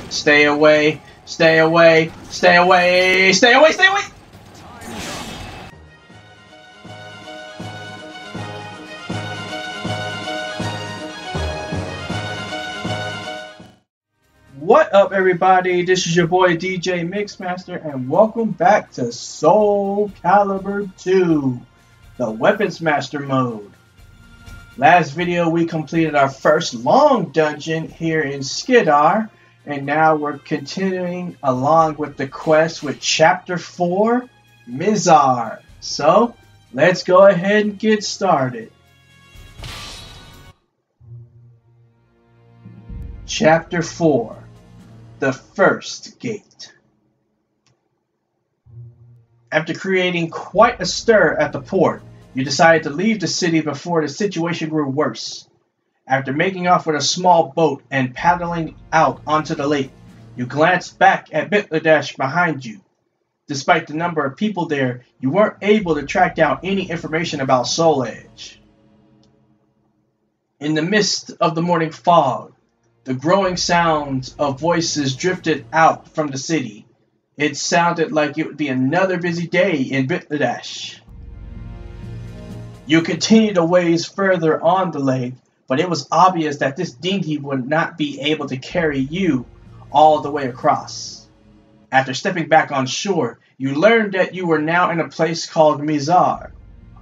Stay away. Stay away. Stay away. Stay away. Stay away. What up, everybody? This is your boy DJ Mixmaster, and welcome back to Soul Calibur 2, the Weapons Master mode. Last video we completed our first long dungeon here in Skidar, and now we're continuing along with the quest with Chapter 4, Mizar. So, let's go ahead and get started. Chapter 4, the First Gate. After creating quite a stir at the port, you decided to leave the city before the situation grew worse. After making off with a small boat and paddling out onto the lake, you glanced back at Bangladesh behind you. Despite the number of people there, you weren't able to track down any information about Soul Edge. In the midst of the morning fog, the growing sounds of voices drifted out from the city. It sounded like it would be another busy day in Bangladesh. You continued a ways further on the lake, but it was obvious that this dinghy would not be able to carry you all the way across. After stepping back on shore, you learned that you were now in a place called Mizar.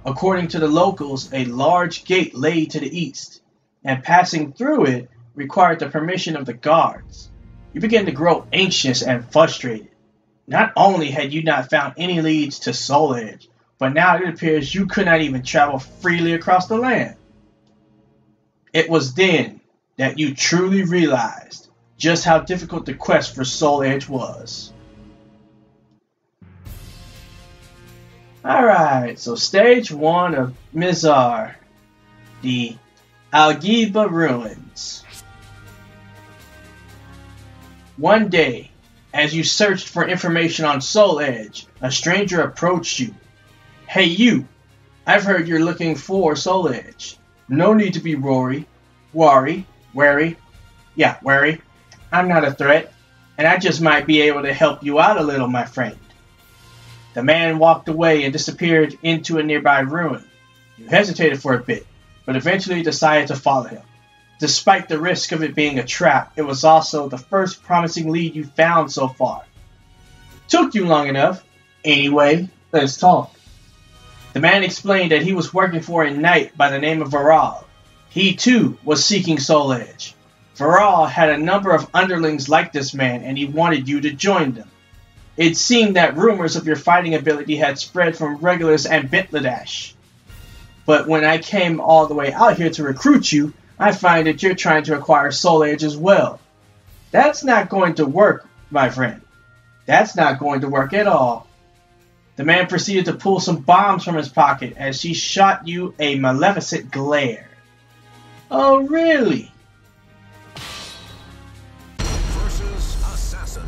According to the locals, a large gate lay to the east, and passing through it required the permission of the guards. You began to grow anxious and frustrated. Not only had you not found any leads to Soul Edge, but now it appears you could not even travel freely across the land. It was then that you truly realized just how difficult the quest for Soul Edge was. Alright, so stage 1 of Mizar, the Algiba Ruins. One day, as you searched for information on Soul Edge, a stranger approached you. Hey you, I've heard you're looking for Soul Edge. No need to be wary. I'm not a threat, and I just might be able to help you out a little, my friend. The man walked away and disappeared into a nearby ruin. You hesitated for a bit, but eventually decided to follow him. Despite the risk of it being a trap, it was also the first promising lead you found so far. Took you long enough. Anyway, let's talk. The man explained that he was working for a knight by the name of Viral. He too was seeking Soul Edge. Viral had a number of underlings like this man, and he wanted you to join them. It seemed that rumors of your fighting ability had spread from regulars and Bangladesh. But when I came all the way out here to recruit you, I find that you're trying to acquire Soul Edge as well. That's not going to work, my friend. That's not going to work at all. The man proceeded to pull some bombs from his pocket as he shot you a maleficent glare. Oh, really? Versus Assassin.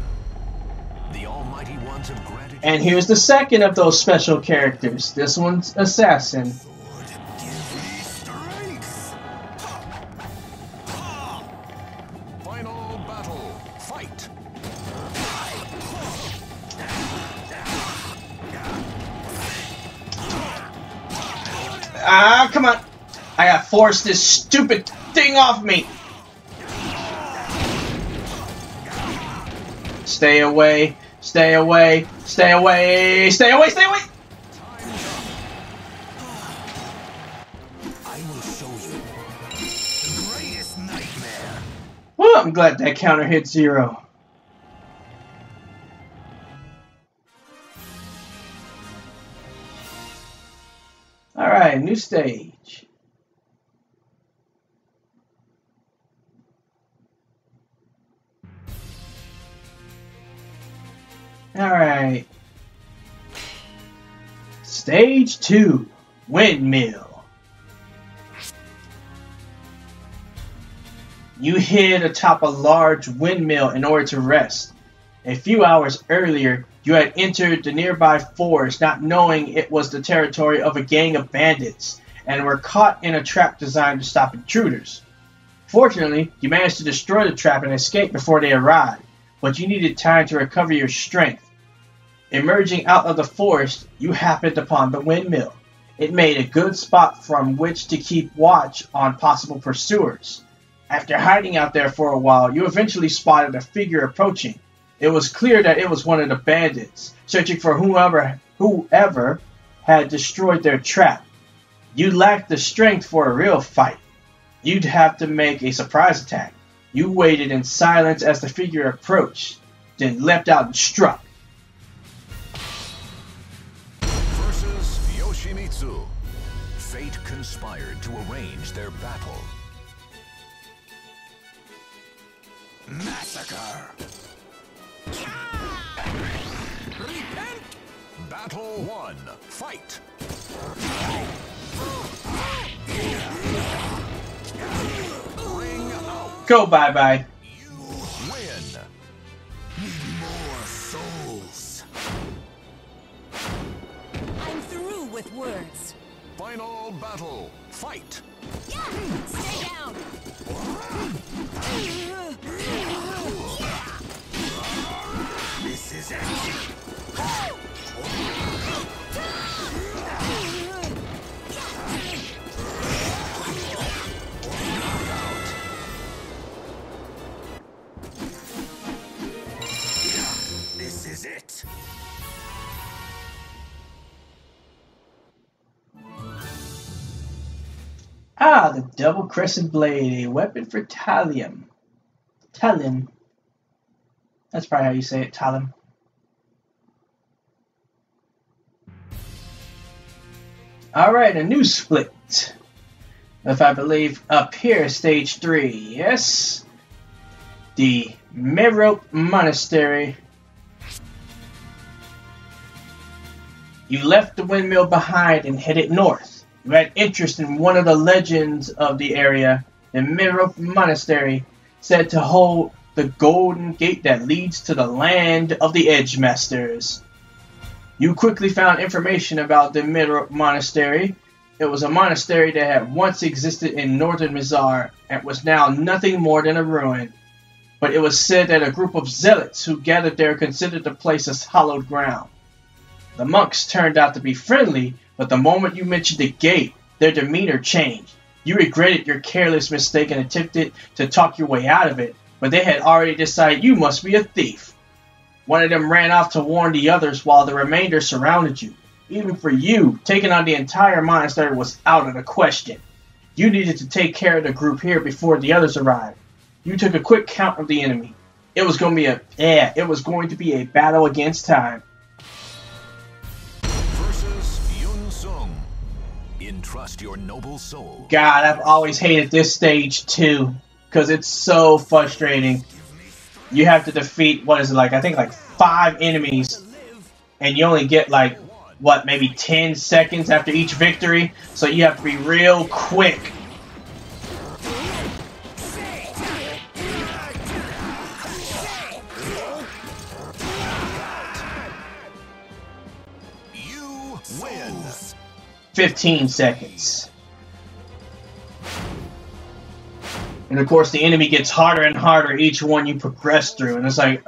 The Almighty Ones have granted. And here's the second of those special characters. This one's Assassin. Final battle. Fight. Ah, come on. I gotta force this stupid thing off me. Stay away. Stay away. Stay away. Stay away. Stay away. I will show you the greatest nightmare. Well, I'm glad that counter hit 0. Alright, new stage. Alright. Stage 2, Windmill. You hid atop a large windmill in order to rest. A few hours earlier, you had entered the nearby forest not knowing it was the territory of a gang of bandits, and were caught in a trap designed to stop intruders. Fortunately, you managed to destroy the trap and escape before they arrived, but you needed time to recover your strength. Emerging out of the forest, you happened upon the windmill. It made a good spot from which to keep watch on possible pursuers. After hiding out there for a while, you eventually spotted a figure approaching. It was clear that it was one of the bandits, searching for whoever had destroyed their trap. You lacked the strength for a real fight. You'd have to make a surprise attack. You waited in silence as the figure approached, then leapt out and struck. Versus Yoshimitsu. Fate conspired to arrange their battle. Massacre. Repent. Battle 1. Fight. Ring out. Go bye-bye. You win. Need more souls. I'm through with words. Final battle. Fight. Yeah! Stay down! This is it. This is it. Ah, the double crescent blade, a weapon for Talim. Talim. That's probably how you say it, Talim. Alright, a new split. If I believe up here, stage 3, yes? The Merope Monastery. You left the windmill behind and headed north. You had interest in one of the legends of the area. The Merope Monastery, said to hold the golden gate that leads to the land of the Edgemasters. You quickly found information about the Merope Monastery. It was a monastery that had once existed in northern Mizar and was now nothing more than a ruin. But it was said that a group of zealots who gathered there considered the place as hallowed ground. The monks turned out to be friendly, but the moment you mentioned the gate, their demeanor changed. You regretted your careless mistake and attempted to talk your way out of it, but they had already decided you must be a thief. One of them ran off to warn the others while the remainder surrounded you. Even for you, taking on the entire monastery was out of the question. You needed to take care of the group here before the others arrived. You took a quick count of the enemy. It was going to be a battle against time. Versus Yun Sung. Entrust your noble soul. God, I've always hated this stage too, because it's so frustrating. You have to defeat, what is it, like, I think like 5 enemies, and you only get like, what, maybe 10 seconds after each victory, so you have to be real quick. You win. 15 seconds. And of course the enemy gets harder and harder each one you progress through, and it's like,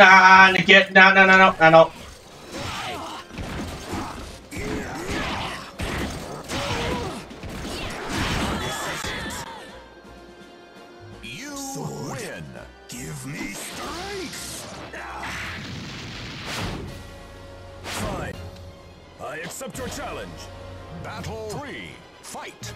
Ah, get, no. You win. Give me strength. Fine. I accept your challenge. Battle 3. Fight.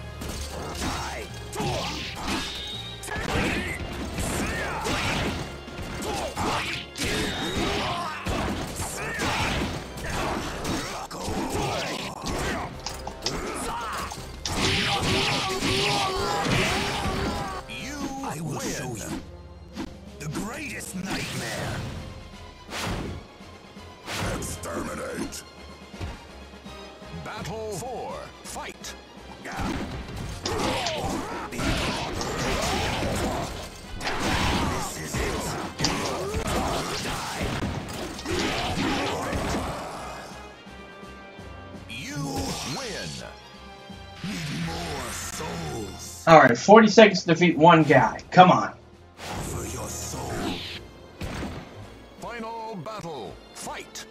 I will show you the greatest nightmare. Exterminate. Battle 4. Fight. This is it. You win. Need more souls. Alright, 40 seconds to defeat one guy. Come on. For your soul. Final battle. Fight.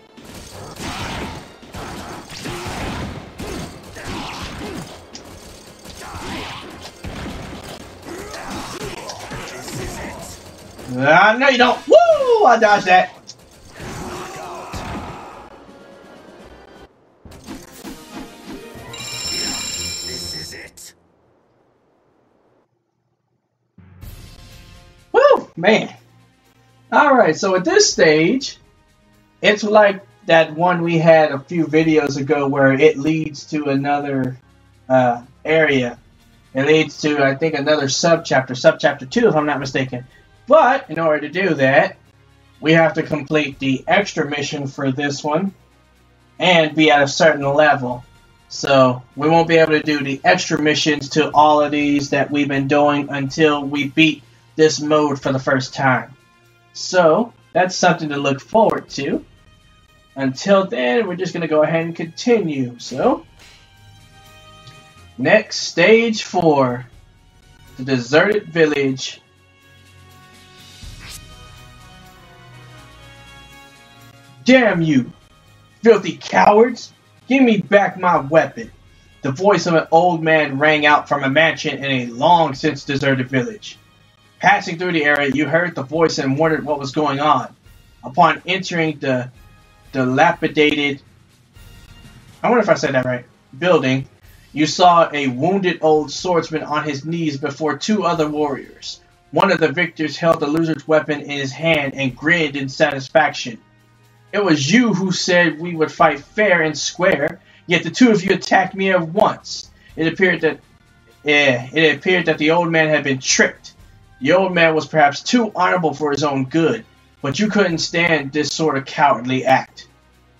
No, you don't. Woo! I dodged that. This is it. Woo! Man. Alright, so at this stage, it's like that one we had a few videos ago where it leads to another area. It leads to, I think, another subchapter 2, if I'm not mistaken. But, in order to do that, we have to complete the extra mission for this one and be at a certain level. So, we won't be able to do the extra missions to all of these that we've been doing until we beat this mode for the first time. So, that's something to look forward to. Until then, we're just going to go ahead and continue. So, next, stage 4. The deserted village. Damn you, filthy cowards! Give me back my weapon. The voice of an old man rang out from a mansion in a long since deserted village. Passing through the area, you heard the voice and wondered what was going on. Upon entering the dilapidated, I wonder if I said that right, building, you saw a wounded old swordsman on his knees before 2 other warriors. One of the victors held the loser's weapon in his hand and grinned in satisfaction. It was you who said we would fight fair and square, yet the 2 of you attacked me at once. It appeared that the old man had been tricked. The old man was perhaps too honorable for his own good, but you couldn't stand this sort of cowardly act.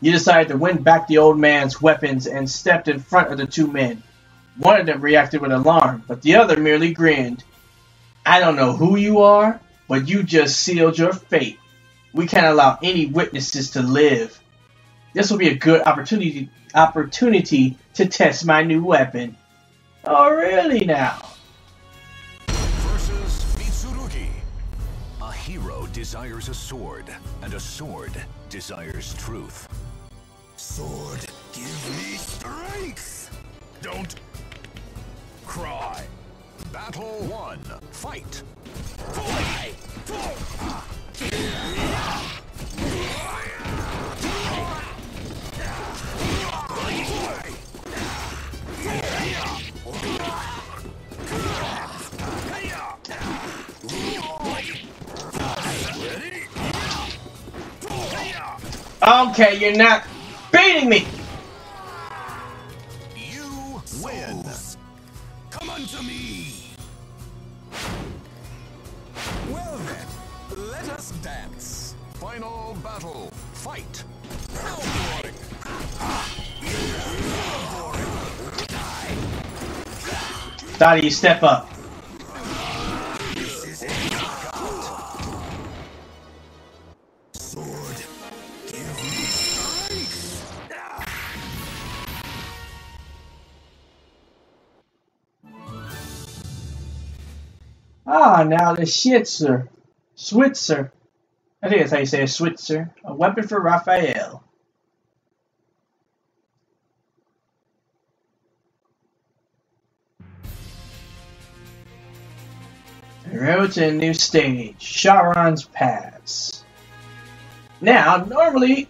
You decided to win back the old man's weapons and stepped in front of the 2 men. One of them reacted with alarm, but the other merely grinned. I don't know who you are, but you just sealed your fate. We can't allow any witnesses to live. This will be a good opportunity to test my new weapon. Oh, really now? Versus Mitsurugi. A hero desires a sword, and a sword desires truth. Sword, give me strength! Don't cry. Battle 1. Fight! Okay, you're not beating me! You win! Come unto me! Well then, let us dance. Final battle. Fight! Daddy, step up. Sword, give me strength! Ah, now the Switzer. I think that's how you say it, Switzer. A weapon for Raphael. Road to a new stage, Charon's Pass. Now, normally,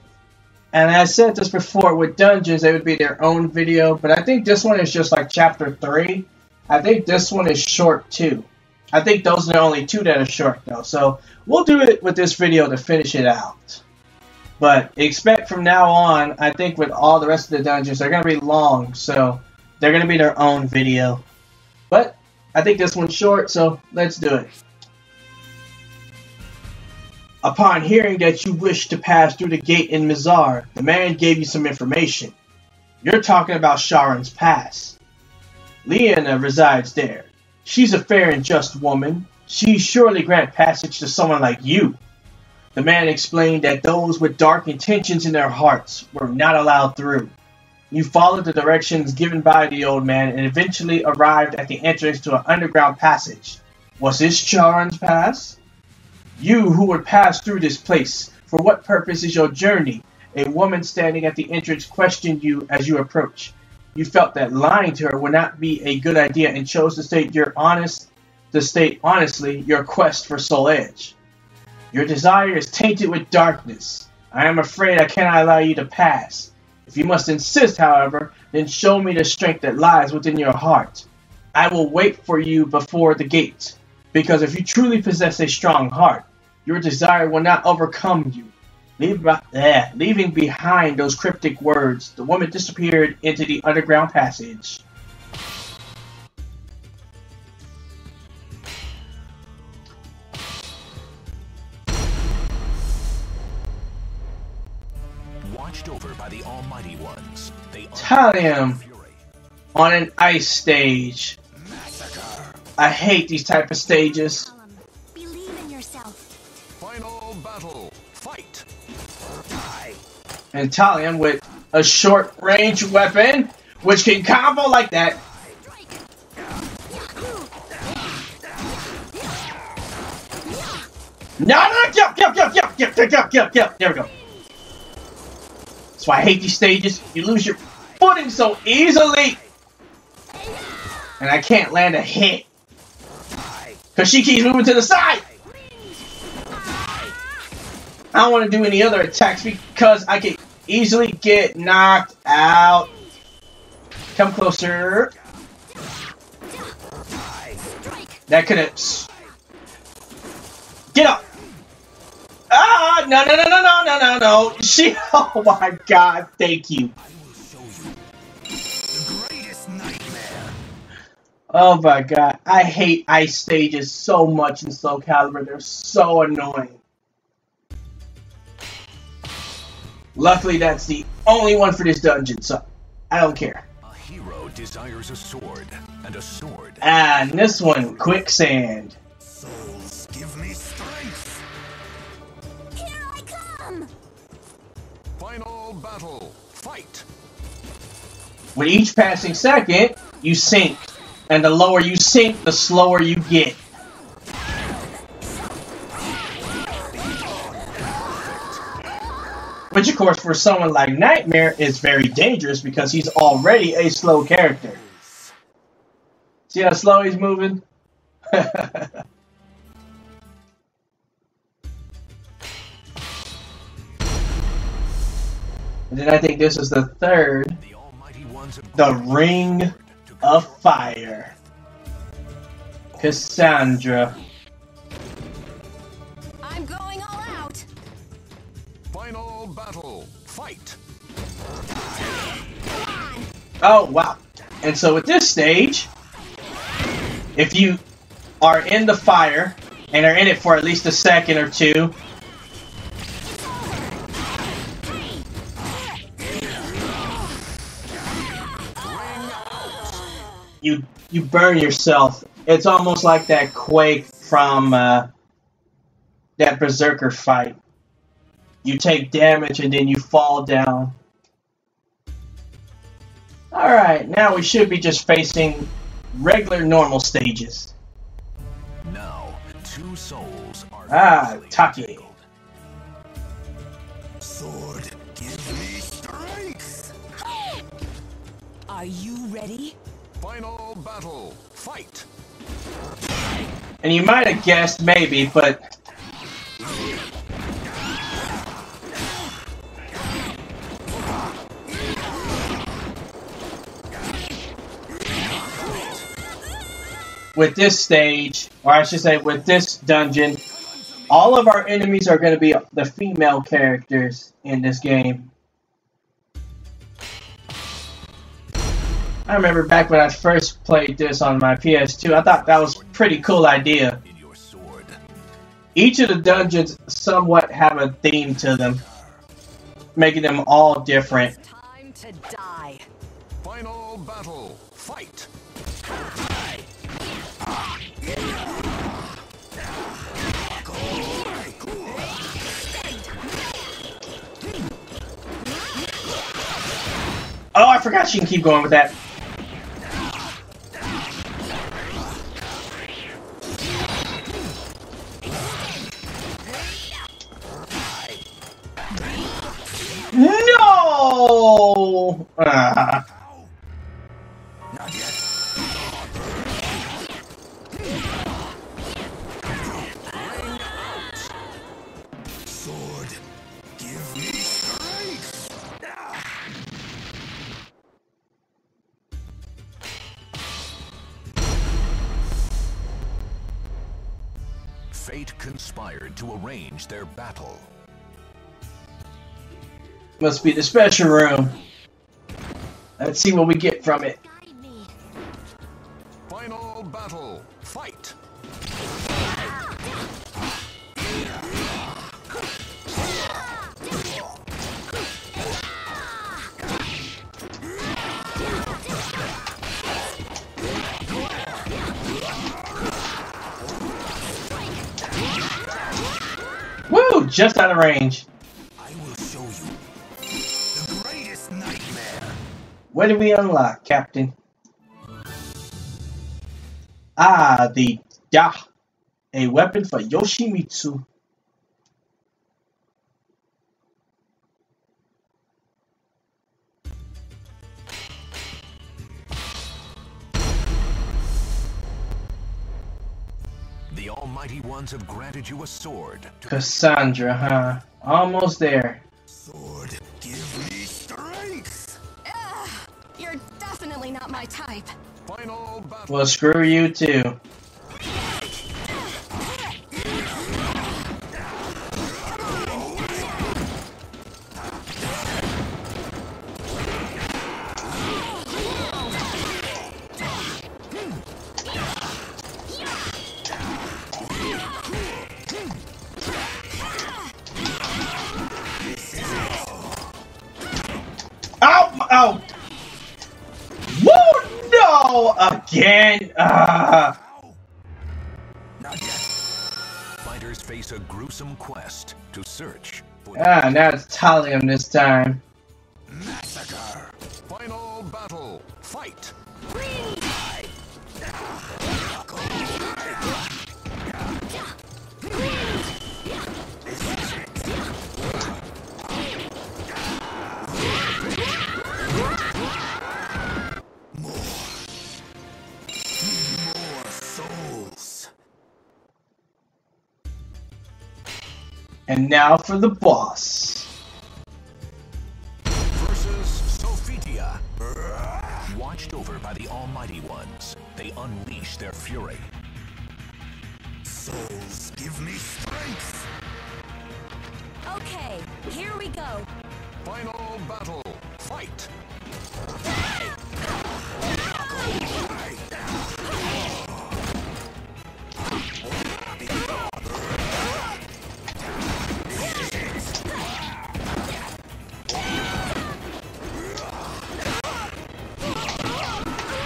and I said this before, with dungeons, they would be their own video, but I think this one is just like chapter 3. I think this one is short too. I think those are the only 2 that are short though, so we'll do it with this video to finish it out. But expect from now on, I think with all the rest of the dungeons, they're going to be long, so they're going to be their own video. But I think this one's short, so let's do it. Upon hearing that you wish to pass through the gate in Mizar, the man gave you some information. You're talking about Charon's Pass. Leona resides there. She's a fair and just woman. She surely grant passage to someone like you. The man explained that those with dark intentions in their hearts were not allowed through. You followed the directions given by the old man and eventually arrived at the entrance to an underground passage. Was this Charon's pass? You who would pass through this place, for what purpose is your journey? A woman standing at the entrance questioned you as you approached. You felt that lying to her would not be a good idea and chose to state honestly your quest for Soul Edge. Your desire is tainted with darkness. I am afraid I cannot allow you to pass. If you must insist, however, then show me the strength that lies within your heart. I will wait for you before the gate, because if you truly possess a strong heart, your desire will not overcome you. Leaving behind those cryptic words, the woman disappeared into the underground passage. Watched over by the Almighty Ones, they Talium on an ice stage. I hate these type of stages. Believe in yourself. Final battle. Fight. And Talium with a short range weapon, which can combo like that. No, there we go. That's why I hate these stages. You lose your footing so easily. And I can't land a hit. Because she keeps moving to the side. I don't want to do any other attacks because I can easily get knocked out. Come closer. That could have... Get up! Ah! No. She... Oh my god, thank you. Oh my god, I hate ice stages so much in Soul Calibur. They're so annoying. Luckily, that's the only one for this dungeon, so I don't care. A hero desires a sword, and a sword. And this one, quicksand. Souls, give me strength. Here I come. Final battle. Fight. With each passing second, you sink. And the lower you sink, the slower you get. Which, of course, for someone like Nightmare is very dangerous because he's already a slow character. See how slow he's moving? And then I think this is the third. The Ring of Fire. Cassandra. I'm going all out. Final battle. Fight. Oh, wow. And so with this stage, if you are in the fire and are in it for at least a second or two, you burn yourself. It's almost like that Quake from that Berserker fight. You take damage and then you fall down. Alright, now we should be just facing regular normal stages. Now, two souls are... Ah, Taki. Sword, give me strength. Are you ready? Final battle. Fight. And you might have guessed maybe, but... with this stage, or I should say with this dungeon, all of our enemies are going to be the female characters in this game. I remember back when I first played this on my PS2, I thought that was a pretty cool idea. Each of the dungeons somewhat have a theme to them, making them all different. Time to die. Final battle. Fight. Oh, I forgot she can keep going with that. No! Not yet. Sword, give me strength. Fate conspired to arrange their battle. Must be the special room. Let's see what we get from it. Final battle, fight! Woo! Just out of range. I will show you the greatest nightmare. What did we unlock, Captain? Ah, the Da. A weapon for Yoshimitsu. The Almighty Ones have granted you a sword. Cassandra, huh? Almost there. Sword, give me strength. You're definitely not my type. Final battle. Well, screw you too. Oh! Woo! No! Again! Not yet. Fighters face a gruesome quest to search for Ah, now it's Talium this time. massacre. Final battle, fight. More souls. And now for the boss. Versus Sophitia. Watched over by the Almighty Ones, they unleash their fury. Souls, give me strength. Okay, here we go. Final battle, fight.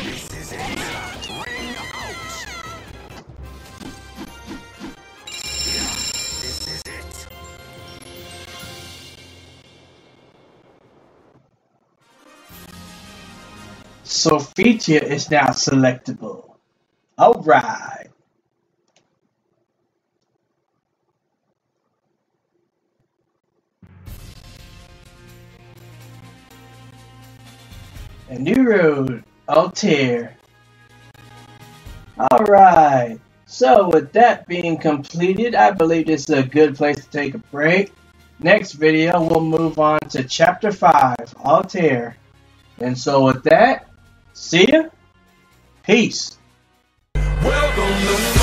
This is it. Ring out. This is it. Sophitia is now selectable. Alright. A new road, Altair. Alright. So with that being completed, I believe this is a good place to take a break. Next video, we'll move on to Chapter 5, Altair. And so with that, see ya. Peace. Welcome to